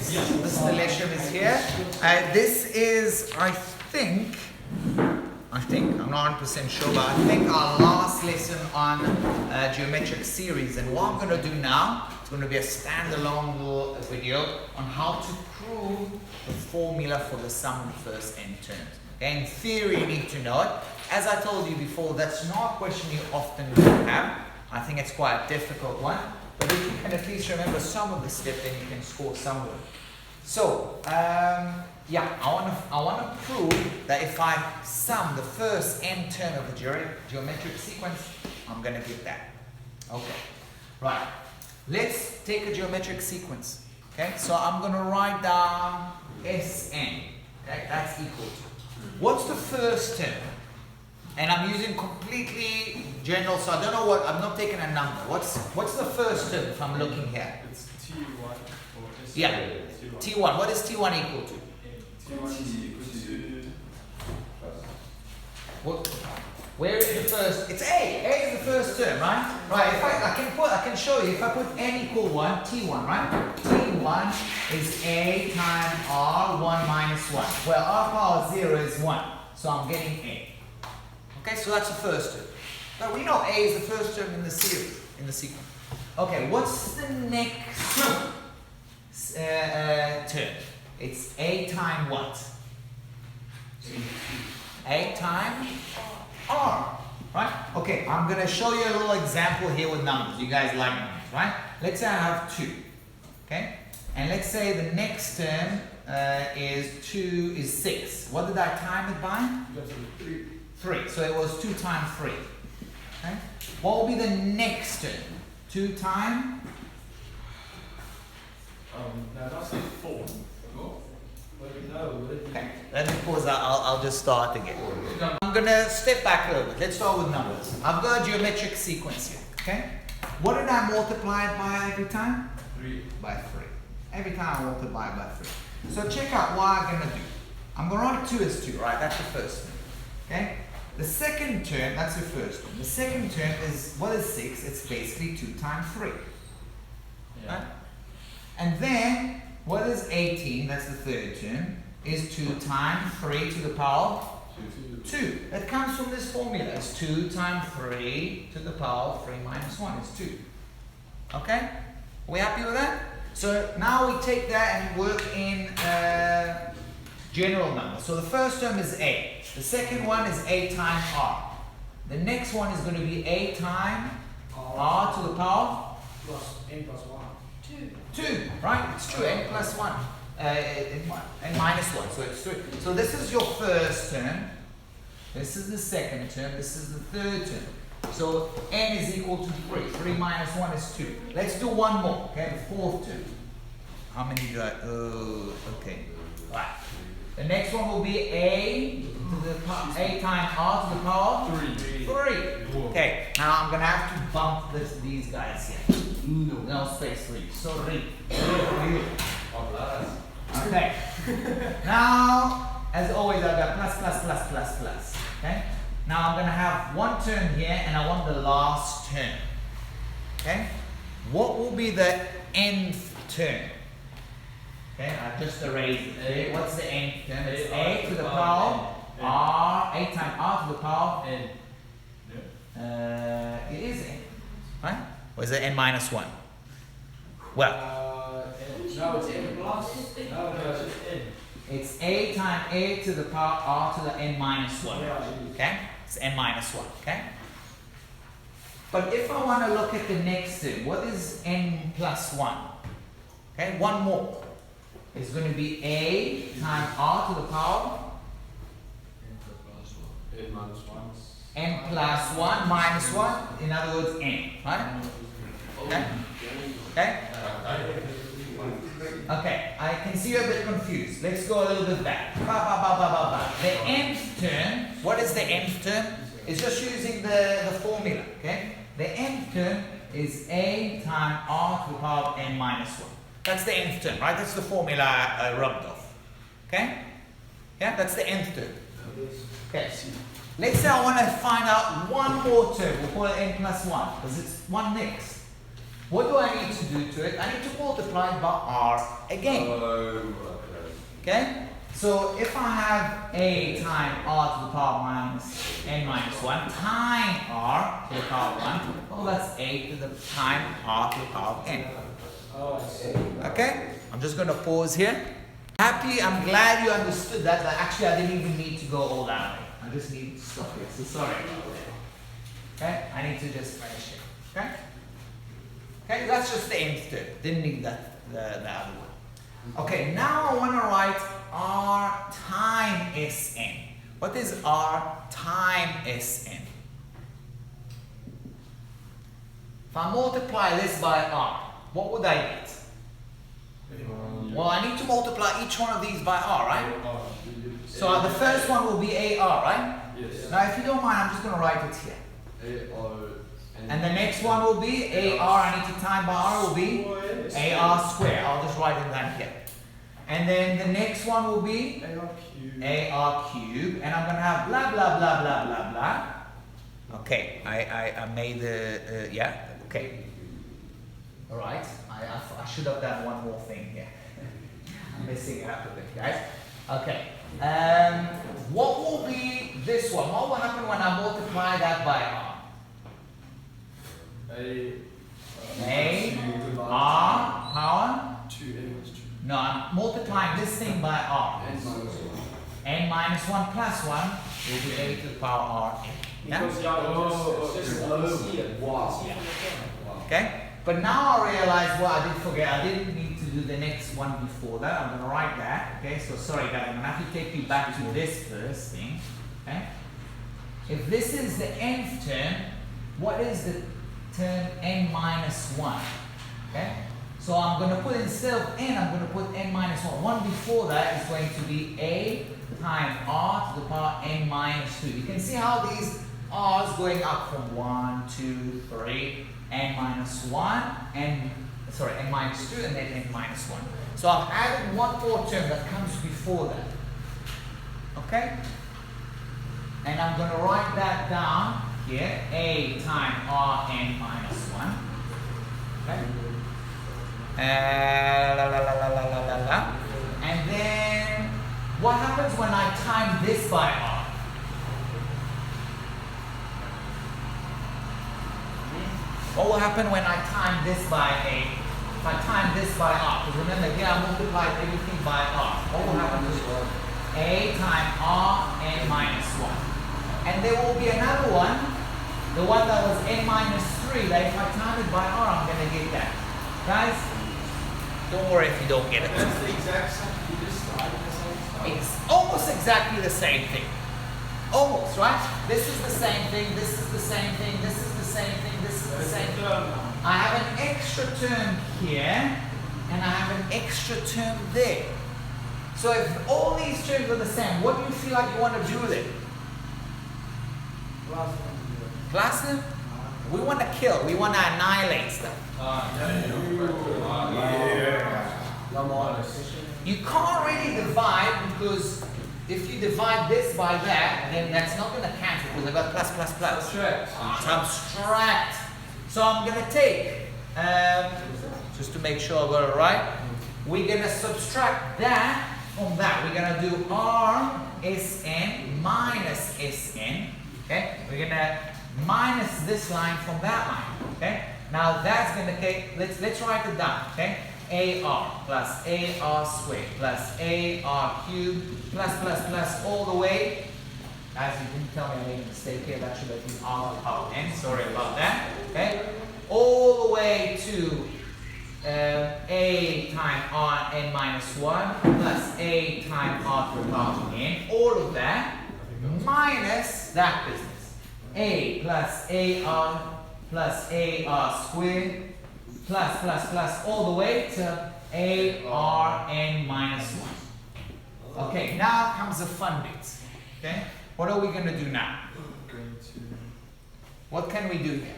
This is the lesson is here. This is, I think, I'm not 100% sure, but I think our last lesson on geometric series. And what I'm going to do now, it's going to be a standalone little video on how to prove the formula for the sum of the first n terms. Okay, in theory, you need to know it. As I told you before, that's not a question you often have. I think it's quite a difficult one. But if you can at least remember some of the steps, then you can score some of them. So, yeah, I want to prove that if I sum the first n term of the geometric sequence, I'm going to get that. Okay, right. Let's take a geometric sequence. Okay, so I'm going to write down Sn. Okay, that's equal to. What's the first term? And I'm using completely general, so I don't know what, I'm not taking a number. What's the first term if I'm looking here? It's T1. Yeah, T1. What is T1 equal to? T1 is equal to... What, where is the first? It's A. A is the first term, right? Right, if I can show you, if I put n equal 1, T1, right? T1 is A times R, 1 minus 1. Well, R power 0 is 1, so I'm getting A. Okay, so that's the first term. Now we know A is the first term in the series, in the sequence. Okay, what's the next term? It's A times what? A times R, right? Okay, I'm going to show you a little example here with numbers. You guys like numbers, right? Let's say I have 2, okay? And let's say the next term is 6. What did I time it by? 3. So it was 2 times 3. Okay? What will be the next term? 2 times? No, that's 4. Okay, let me pause that. I'll just start again. I'm going to step back a little bit. Let's start with numbers. I've got a geometric sequence here. Okay? What did I multiply it by every time? 3. By 3. Every time I multiply by 3. So check out what I'm going to do. I'm going to write 2 as 2, right? That's the first term. Okay? The second term, that's the first term. The second term is, what is 6? It's basically 2 times 3. Yeah. Right? And then, what is 18? That's the third term. Is 2 times 3 to the power? 2. That comes from this formula. It's 2 times 3 to the power of 3 minus 1 is 2. Okay? Are we happy with that? So now we take that and work in general numbers. So the first term is A. The second one is A times R. The next one is going to be A times R to the power? N plus 1. 2, right? It's true, n plus 1. N minus 1, so it's 3. So this is your first term. This is the second term. This is the third term. So n is equal to 3. 3 minus 1 is 2. Let's do one more, okay? The fourth term. How many do I? Okay. Right. The next one will be A to the A times R to the power? 3. 3. Okay, now I'm going to have to bump these guys here. No space for you. Sorry. Okay. Now, as always, I've got plus, plus, plus, plus, plus. Okay? Now I'm going to have one term here, and I want the last term. Okay? What will be the nth term? Okay, I just erased it. What's the nth term? It's A to the power R, A times R to the power N. it is n, right? Or is it n minus 1? Well, No, it's N plus. No, it's N. it's A times A to the power R to the n minus 1. Yeah. Okay? It's n minus 1. Okay? But if I want to look at the next term, what is n plus 1? Okay, one more. It's going to be A times R to the power N minus 1. n plus 1 minus 1. In other words, n. Right? Okay? Okay? Okay, I can see you're a bit confused. Let's go a little bit back. The nth term, what is the nth term? It's just using the formula, okay? The nth term is A times R to the power of n minus 1. That's the nth term, right? That's the formula I rubbed off. Okay? Yeah, that's the nth term. Okay. Let's say I want to find out one more term. We'll call it n plus 1, because it's one next. What do I need to do to it? I need to multiply it by r again. Okay? So if I have a times r to the power minus n minus 1 times r to the power 1, well that's a to the times r to the power of n. Oh, I see. Okay? I'm just going to pause here. I'm glad you understood that, but actually I didn't even need to go all that way. I just need to stop here, so sorry about that. Okay? I need to just finish it. Okay? Okay, that's just the nth term. Didn't need that, the other one. Okay, now I want to write r times Sn. What is r times Sn? If I multiply this by r, what would I get? Well, I need to multiply each one of these by r, right? So the first one will be AR, right? Yes. Now, if you don't mind, I'm just going to write it here. And the next one will be AR, I need to time by r, will be AR square. I'll just write it down here. And then the next one will be AR cube. And I'm going to have blah, blah, blah, blah, blah, blah. Okay, I made the, yeah, okay. All right, I should have done one more thing here. I'm messing it up a bit, guys. Okay, what will be this one? What will happen when I multiply that by r? R power? 2. No, I'm multiplying this thing by r. N minus 1 plus 1 will be a to the power r n. Yeah? Okay? But now I realize what I did forget. I didn't need to do the next one before that. I'm going to write that. Okay? So sorry guys, I'm going to have to take you back to this first thing. Okay? If this is the nth term, what is the term n minus 1? Okay? So I'm going to put, instead of n, I'm going to put n minus 1. One before that is going to be a times r to the power n minus 2. You can see how these r's going up from 1, 2, 3, n minus 1, n minus 2, and then n minus 1. So I've added one more term that comes before that. Okay? And I'm going to write that down here, a times r n minus 1. Okay? And then, what happens when I time this by r? What will happen when I time this by a? If I time this by r, because remember here I multiplied everything by r. What will happen to it? A times r n minus 1. And there will be another one, the one that was n minus 3, that if I time it by r, I'm going to get that. Guys, don't worry if you don't get it. That's the exact same. You just started the same stuff. It's almost exactly the same thing. Almost, right? This is the same thing, this is the same thing, this is the same thing, this is the same thing. I have an extra term here, and I have an extra term there. So if all these terms are the same, what do you feel like you want to do with it? Class them? We want to kill, we want to annihilate stuff. You can't really divide, because if you divide this by that, then that's not going to cancel, because I've got plus, plus, plus. Subtract. So I'm going to take, just to make sure I got it right, we're going to subtract that from that. We're going to do r Sn minus Sn. Okay? We're going to minus this line from that line. Okay? Now that's going to take, let's write it down. Okay? AR plus AR squared plus AR cubed plus all the way. Guys, you didn't tell me I made a mistake here. That should have been r to the power n. Sorry about that. Okay? All the way to a times r n minus 1 plus a times r to the power n. All of that minus that business. A plus AR squared plus all the way to ARN minus 1. Okay, now comes the fun bit. Okay? What are we going to do now? What can we do here?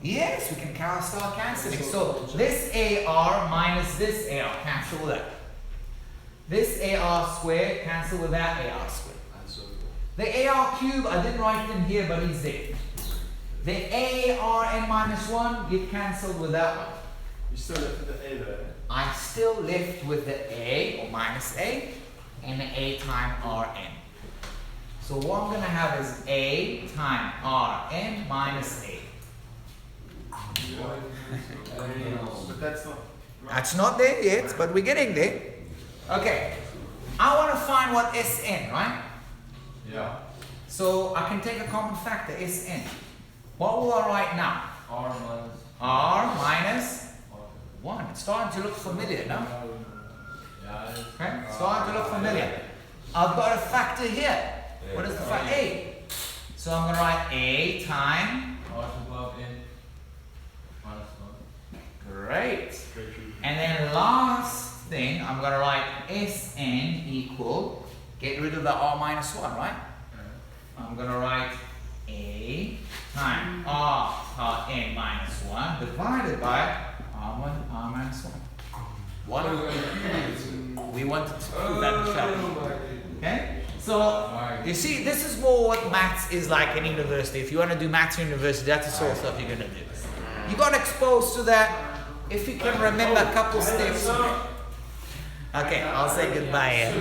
Yes, we can start cancelling. So this AR minus this AR, cancel with that. This AR squared, cancel with that AR squared. The AR cube, I didn't write it in here, but it's there. The A R n minus 1 get cancelled with that one. You still left with the A there. I'm still left with the A or minus A and the A time Rn. So what I'm going to have is A time Rn minus A. But that's not. That's not there yet, but we're getting there. Okay, I want to find what Sn, right? Yeah. So I can take a common factor, Sn. What will I write now? R minus. R minus 1. It's starting to look familiar, no? Yeah, it is. Okay, it's starting to look familiar. I've got a factor here. What is the factor? A. So I'm going to write A time. R above n minus 1. Great. And then last thing, I'm going to write Sn equal, get rid of the R minus 1, right? I'm going to write A time Rn minus 1 divided by R minus 1. What? We wanted to prove that, Michelle. Okay? So, you see, this is more what maths is like in university. If you want to do maths in university, that's the sort of stuff you're going to do. You got exposed to that. If you can remember a couple steps. Okay, I'll say goodbye.